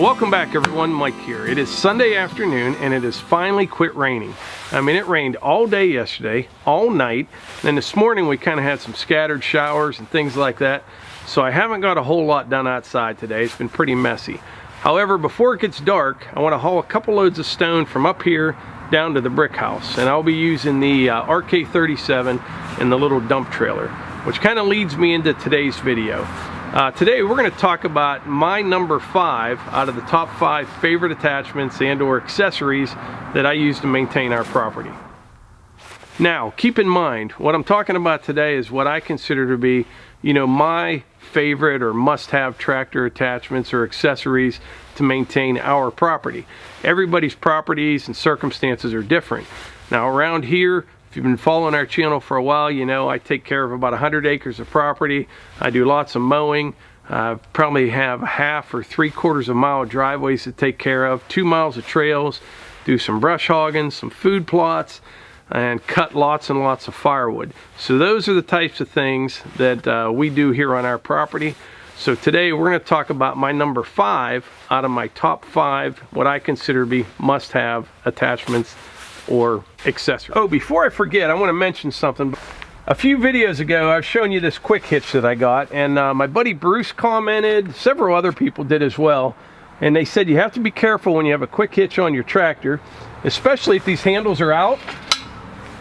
Welcome back everyone, Mike here. It is Sunday afternoon and it has finally quit raining. I mean, it rained all day yesterday, all night, and this morning we kind of had some scattered showers and things like that. So I haven't got a whole lot done outside today. It's been pretty messy. However, before it gets dark, I want to haul a couple loads of stone from up here down to the brick house. And I'll be using the RK37 and the little dump trailer, which kind of leads me into today's video. Today we're going to talk about my number 5 out of the top 5 favorite attachments and or accessories that I use to maintain our property. Now keep in mind, what I'm talking about today is what I consider to be, my favorite or must-have tractor attachments or accessories to maintain our property. Everybody's properties and circumstances are different. Now around here, if you've been following our channel for a while, you know I take care of about 100 acres of property. I do lots of mowing. Probably have half or 3/4 of mile driveways to take care of, 2 miles of trails, do some brush hogging, some food plots, and cut lots and lots of firewood. So those are the types of things that we do here on our property. So today we're going to talk about my number 5 out of my top 5, what I consider to be must-have attachments or accessories. Oh, before I forget, I want to mention something. A few videos ago, I was showing you this quick hitch that I got, and my buddy Bruce commented, several other people did as well, and they said you have to be careful when you have a quick hitch on your tractor, especially if these handles are out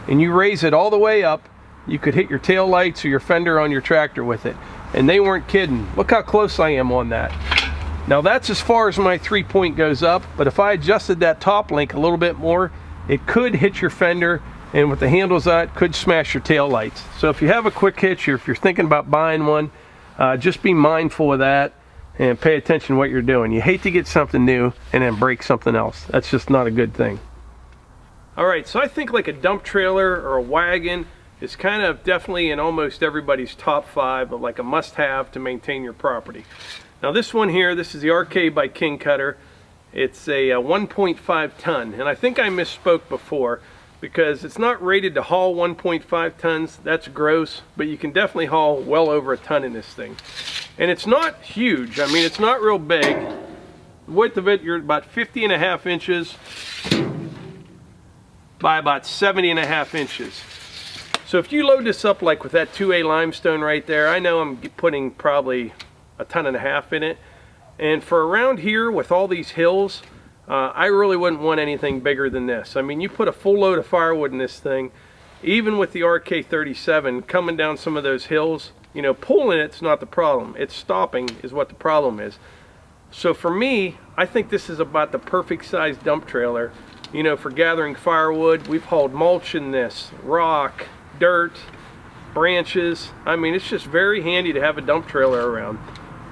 and you raise it all the way up, you could hit your tail lights or your fender on your tractor with it. And they weren't kidding. Look how close I am on that. Now that's as far as my 3-point goes up, but if I adjusted that top link a little bit more, it could hit your fender, and with the handles out, it could smash your tail lights. So if you have a quick hitch, or if you're thinking about buying one, just be mindful of that and pay attention to what you're doing. You hate to get something new and then break something else. That's just not a good thing. Alright, so I think like a dump trailer or a wagon is kind of definitely in almost everybody's top 5 of like a must-have to maintain your property. Now this one here, this is the RK by King Kutter. It's a 1.5 ton, and I think I misspoke before because it's not rated to haul 1.5 tons. That's gross, but you can definitely haul well over a ton in this thing. And it's not huge. I mean, it's not real big. The width of it, you're about 50.5 inches by about 70.5 inches. So if you load this up like with that 2A limestone right there, I know I'm putting probably 1.5 tons in it. And for around here with all these hills, I really wouldn't want anything bigger than this. I mean, you put a full load of firewood in this thing, even with the RK37 coming down some of those hills, pulling it's not the problem. It's stopping is what the problem is. So for me, I think this is about the perfect size dump trailer, for gathering firewood. We've hauled mulch in this, rock, dirt, branches. I mean, it's just very handy to have a dump trailer around.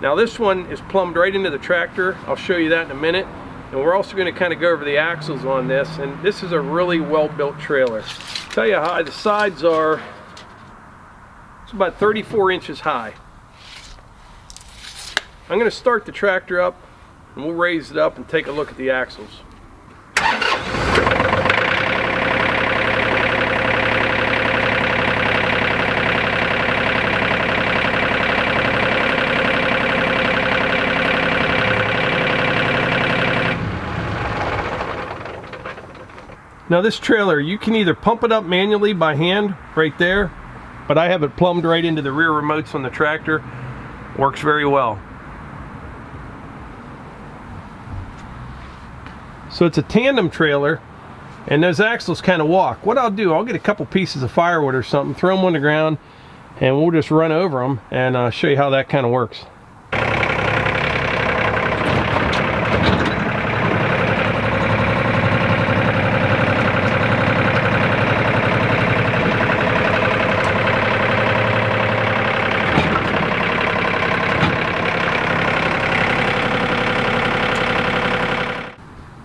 Now this one is plumbed right into the tractor. I'll show you that in a minute. And we're also going to kind of go over the axles on this. And this is a really well-built trailer. I'll tell you how high the sides are. It's about 34 inches high. I'm going to start the tractor up and we'll raise it up and take a look at the axles. Now this trailer, you can either pump it up manually by hand right there, but I have it plumbed right into the rear remotes on the tractor. Works very well. So it's a tandem trailer and those axles kind of walk. What I'll do, I'll get a couple pieces of firewood or something, throw them on the ground, and we'll just run over them and show you how that kind of works.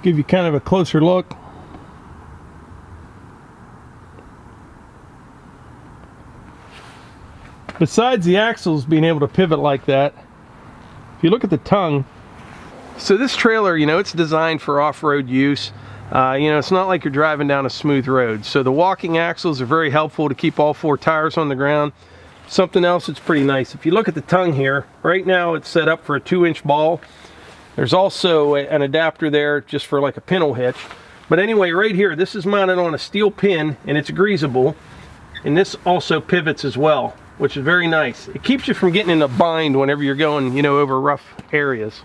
Give you kind of a closer look. Besides the axles being able to pivot like that, if you look at the tongue, so this trailer, it's designed for off-road use. It's not like you're driving down a smooth road. So the walking axles are very helpful to keep all 4 tires on the ground. Something else that's pretty nice, if you look at the tongue here, right now it's set up for a 2-inch ball. There's also an adapter there just for like a pintle hitch. But anyway, right here, this is mounted on a steel pin and it's greasable. And this also pivots as well, which is very nice. It keeps you from getting in a bind whenever you're going, you know, over rough areas.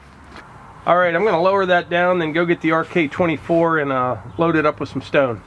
All right, I'm gonna lower that down, then go get the RK24 and load it up with some stone.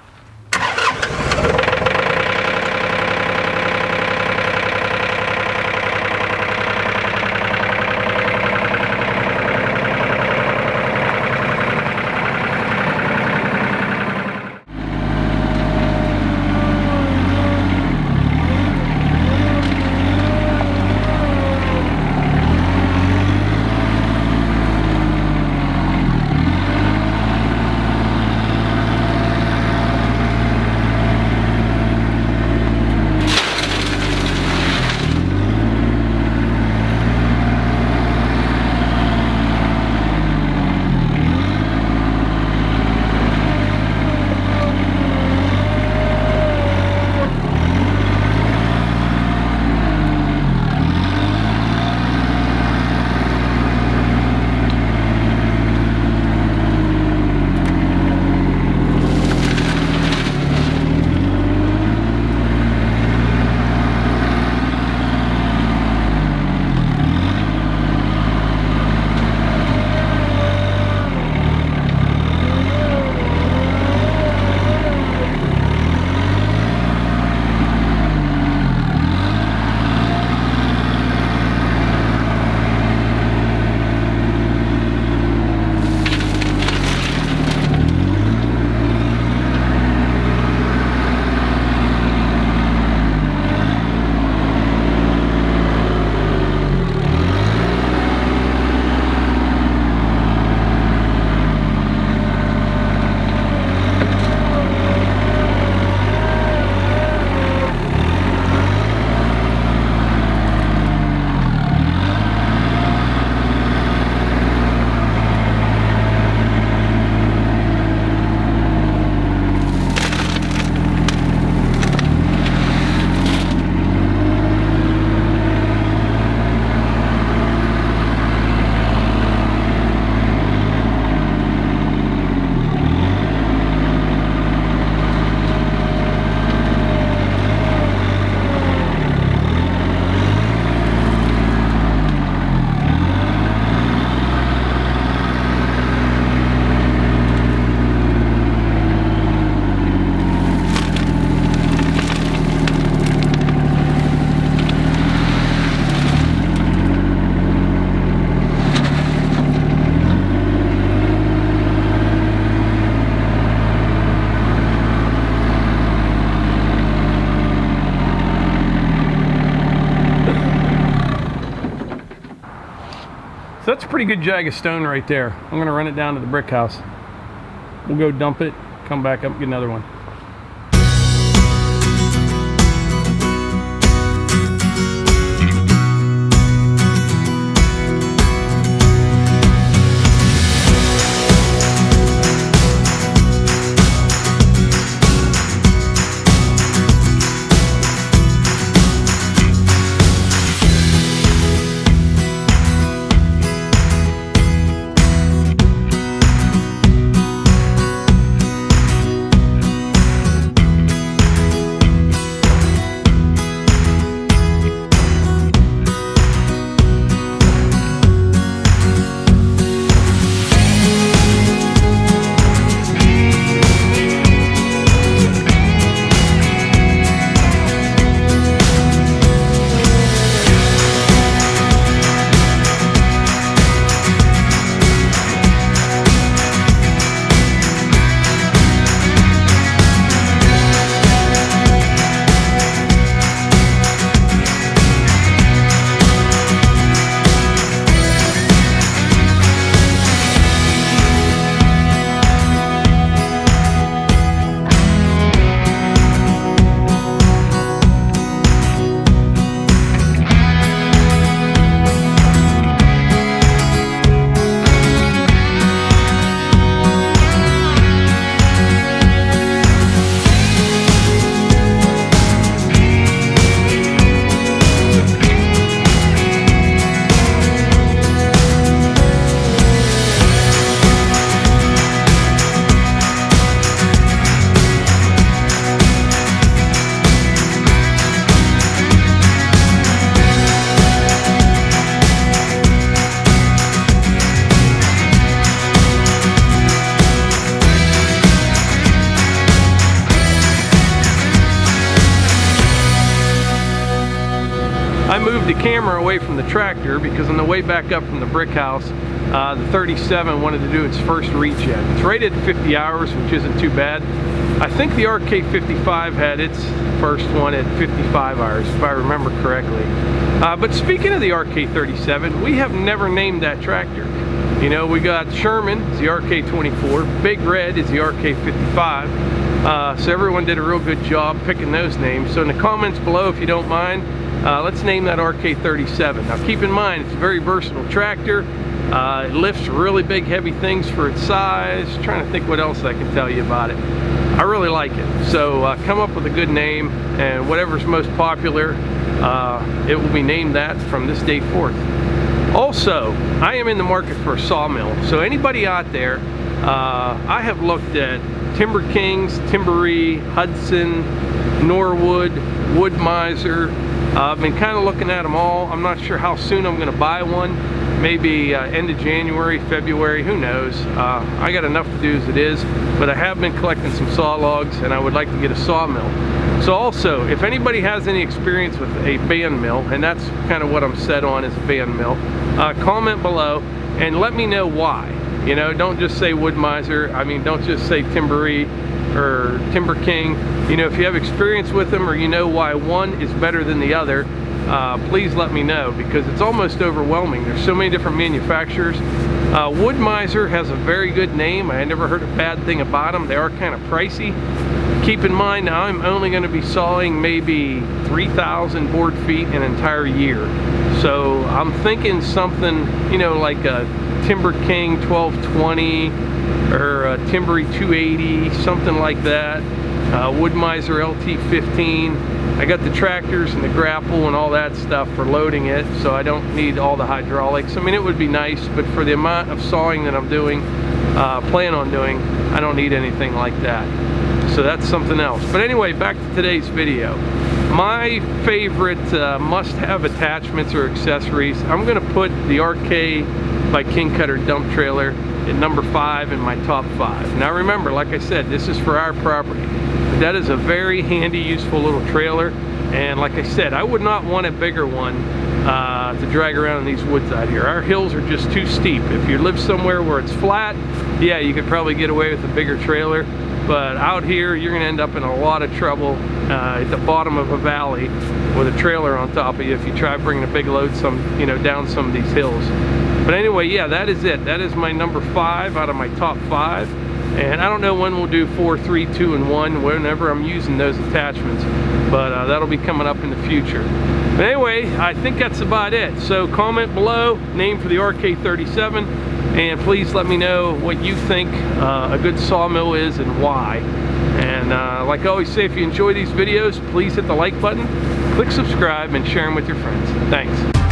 So that's a pretty good jag of stone right there. I'm gonna run it down to the brick house. We'll go dump it, come back up and get another one. I moved the camera away from the tractor because on the way back up from the brick house, the 37 wanted to do its first reject. It's rated 50 hours, which isn't too bad. I think the RK55 had its first one at 55 hours, if I remember correctly. But speaking of the RK37, we have never named that tractor. You know, we got Sherman, is the RK24, Big Red is the RK55. So everyone did a real good job picking those names. So in the comments below, if you don't mind, let's name that RK37. Now keep in mind, it's a very versatile tractor. It lifts really big, heavy things for its size. Trying to think what else I can tell you about it. I really like it. So come up with a good name, and whatever's most popular, it will be named that from this day forth. Also, I am in the market for a sawmill. So anybody out there, I have looked at Timber Kings, Timbery, Hudson, Norwood, Wood Miser. I've been kind of looking at them all. I'm not sure how soon I'm going to buy one. Maybe end of January, February, who knows. I got enough to do as it is, but I have been collecting some saw logs and I would like to get a sawmill. So also, if anybody has any experience with a band mill, and that's kind of what I'm set on, is a band mill, comment below and let me know why. You know, don't just say Wood Miser. I mean, don't just say Timbery or Timber King. You know, if you have experience with them or you know why one is better than the other, please let me know, because it's almost overwhelming. There's so many different manufacturers. Wood Miser has a very good name. I never heard a bad thing about them. They are kind of pricey. Keep in mind, I'm only going to be sawing maybe 3,000 board feet an entire year. So I'm thinking something, you know, like a Timber King 1220 or a Timbery 280, something like that. Wood Miser LT15. I got the tractors and the grapple and all that stuff for loading it, so I don't need all the hydraulics. I mean, it would be nice, but for the amount of sawing that I'm doing, plan on doing, I don't need anything like that. So that's something else. But anyway, back to today's video. My favorite must-have attachments or accessories, I'm going to put the RK by King Kutter dump trailer at number 5 in my top 5. Now remember, like I said, this is for our property. But that is a very handy, useful little trailer. And like I said, I would not want a bigger one to drag around in these woods out here. Our hills are just too steep. If you live somewhere where it's flat, yeah, you could probably get away with a bigger trailer. But out here, you're gonna end up in a lot of trouble at the bottom of a valley with a trailer on top of you if you try bringing a big load down some of these hills. But anyway, yeah, that is it. That is my number 5 out of my top 5. And I don't know when we'll do 4, 3, 2, and 1, whenever I'm using those attachments. But that'll be coming up in the future. But anyway, I think that's about it. So comment below, name for the RK37. And please let me know what you think a good sawmill is and why. And like I always say, if you enjoy these videos, please hit the like button, click subscribe, and share them with your friends. Thanks.